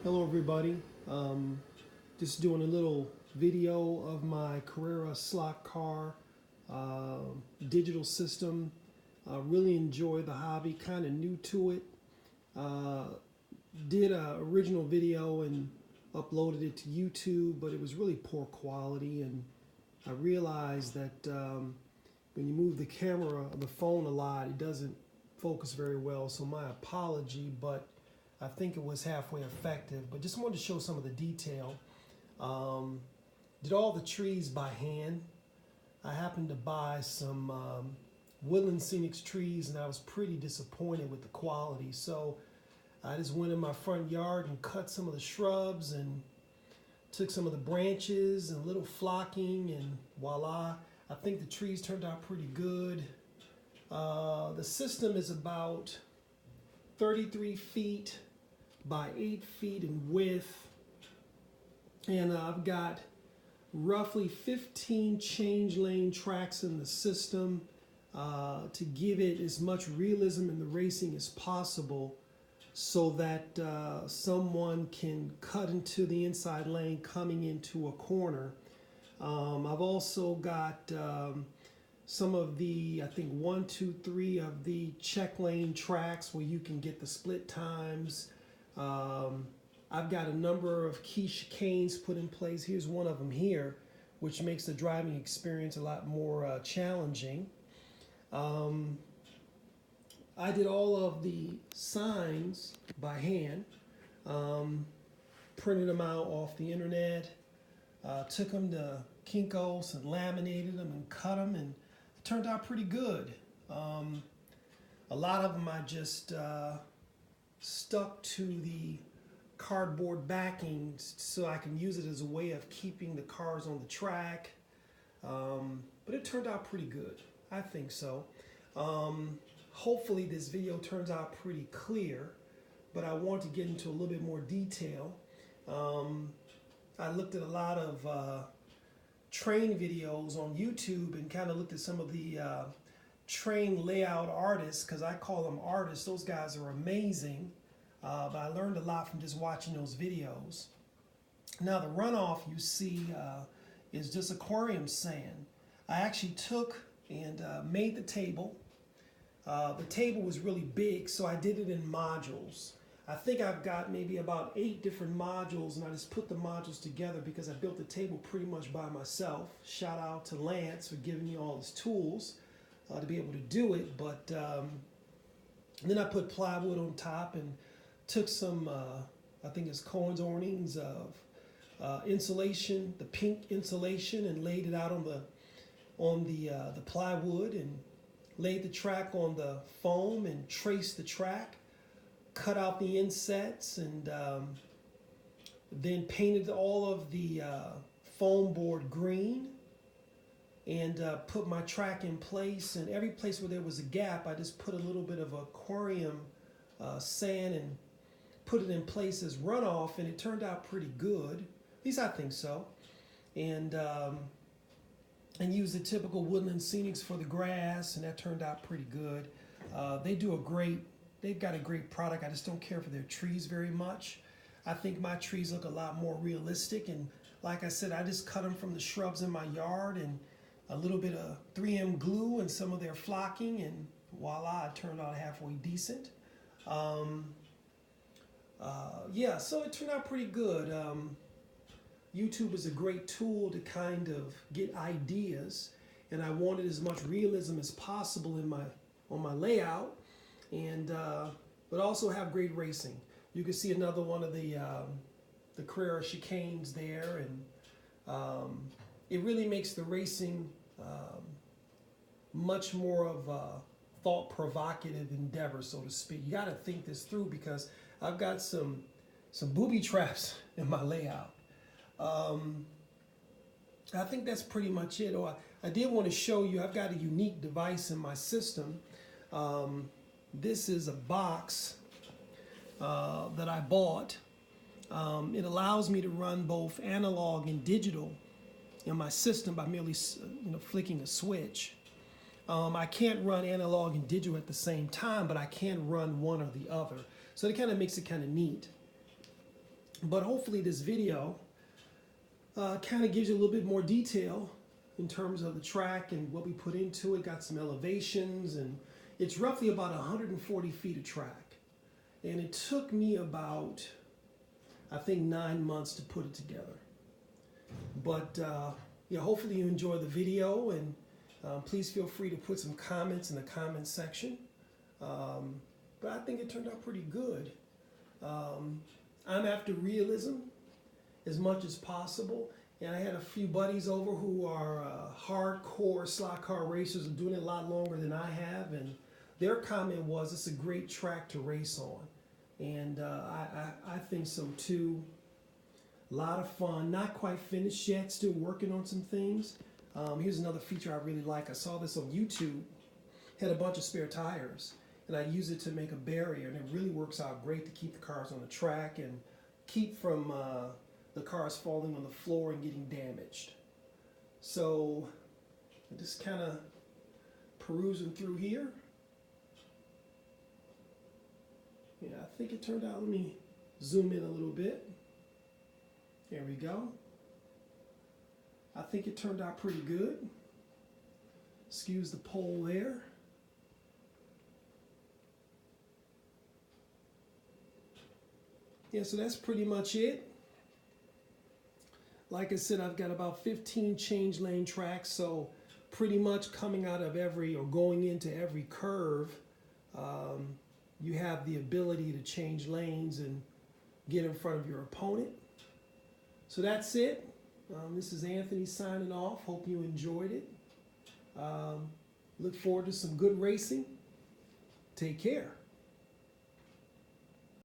Hello everybody. Just doing a little video of my Carrera slot car uh, digital system. Really enjoy the hobby, kind of new to it. Uh, did a original video and uploaded it to YouTube, but it was really poor quality, and I realized that when you move the camera, the phone a lot, it doesn't focus very well. So my apology, but I think it was halfway effective. But just wanted to show some of the detail. Did all the trees by hand. I happened to buy some Woodland Scenics trees, and I was pretty disappointed with the quality. So I just went in my front yard and cut some of the shrubs and took some of the branches and a little flocking, and voila. I think the trees turned out pretty good. The system is about 33 feet by 8 feet in width, and I've got roughly 15 change lane tracks in the system to give it as much realism in the racing as possible, so that someone can cut into the inside lane coming into a corner. I've also got some of the, I think 1, 2, 3 of the check lane tracks where you can get the split times. I've got a number of key chicanes put in place. Here's one of them here, which makes the driving experience a lot more challenging. I did all of the signs by hand, printed them out off the internet, took them to Kinko's and laminated them and cut them, and it turned out pretty good. A lot of them I just stuck to the cardboard backing so I can use it as a way of keeping the cars on the track. But it turned out pretty good. I think so. Hopefully this video turns out pretty clear, but I want to get into a little bit more detail. I looked at a lot of train videos on YouTube and kind of looked at some of the train layout artists, because I call them artists. Those guys are amazing, but I learned a lot from just watching those videos. Now the runoff you see is just aquarium sand. I actually took and made the table. The table was really big, so I did it in modules. I think I've got maybe about 8 different modules, and I just put the modules together because I built the table pretty much by myself. Shout out to Lance for giving me all his tools to be able to do it. But then I put plywood on top and took some, I think it's Cohen's awnings of insulation, the pink insulation, and laid it out on the plywood, and laid the track on the foam and traced the track, cut out the insets, and then painted all of the foam board green, and put my track in place. And every place where there was a gap, I just put a little bit of aquarium sand and put it in place as runoff, and it turned out pretty good. At least I think so. And use the typical Woodland Scenics for the grass, and that turned out pretty good. They've got a great product. I just don't care for their trees very much. I think my trees look a lot more realistic, and like I said, I just cut them from the shrubs in my yard, and a little bit of 3M glue and some of their flocking, and voila, it turned out halfway decent. Yeah, so it turned out pretty good. YouTube is a great tool to kind of get ideas, and I wanted as much realism as possible on my layout, and but also have great racing. You can see another one of the Carrera chicanes there, and it really makes the racing much more of a thought-provocative endeavor, so to speak. You got to think this through, because I've got some booby traps in my layout. I think that's pretty much it. I did want to show you, I've got a unique device in my system. This is a box that I bought. It allows me to run both analog and digital in my system by merely flicking a switch. I can't run analog and digital at the same time, but I can run one or the other. So it kind of makes it kind of neat. But hopefully this video kind of gives you a little bit more detail in terms of the track and what we put into it. Got some elevations, and it's roughly about 140 feet of track. And it took me about, I think, 9 months to put it together. But yeah, hopefully you enjoy the video, and please feel free to put some comments in the comment section. But I think it turned out pretty good. I'm after realism as much as possible. And I had a few buddies over who are hardcore slot car racers and doing it a lot longer than I have. And their comment was, it's a great track to race on. And I think so too. A lot of fun. Not quite finished yet. Still working on some things. Here's another feature I really like. I saw this on YouTube. Had a bunch of spare tires, and I use it to make a barrier, and it really works out great to keep the cars on the track and keep from the cars falling on the floor and getting damaged. So I'm just kind of perusing through here. Yeah, I think it turned out. Let me zoom in a little bit. There we go. I think it turned out pretty good. Excuse the pole there. Yeah, so that's pretty much it. Like I said, I've got about 15 change lane tracks, so pretty much coming out of every, or going into every curve, you have the ability to change lanes and get in front of your opponent. So that's it. This is Anthony signing off. Hope you enjoyed it. Look forward to some good racing. Take care.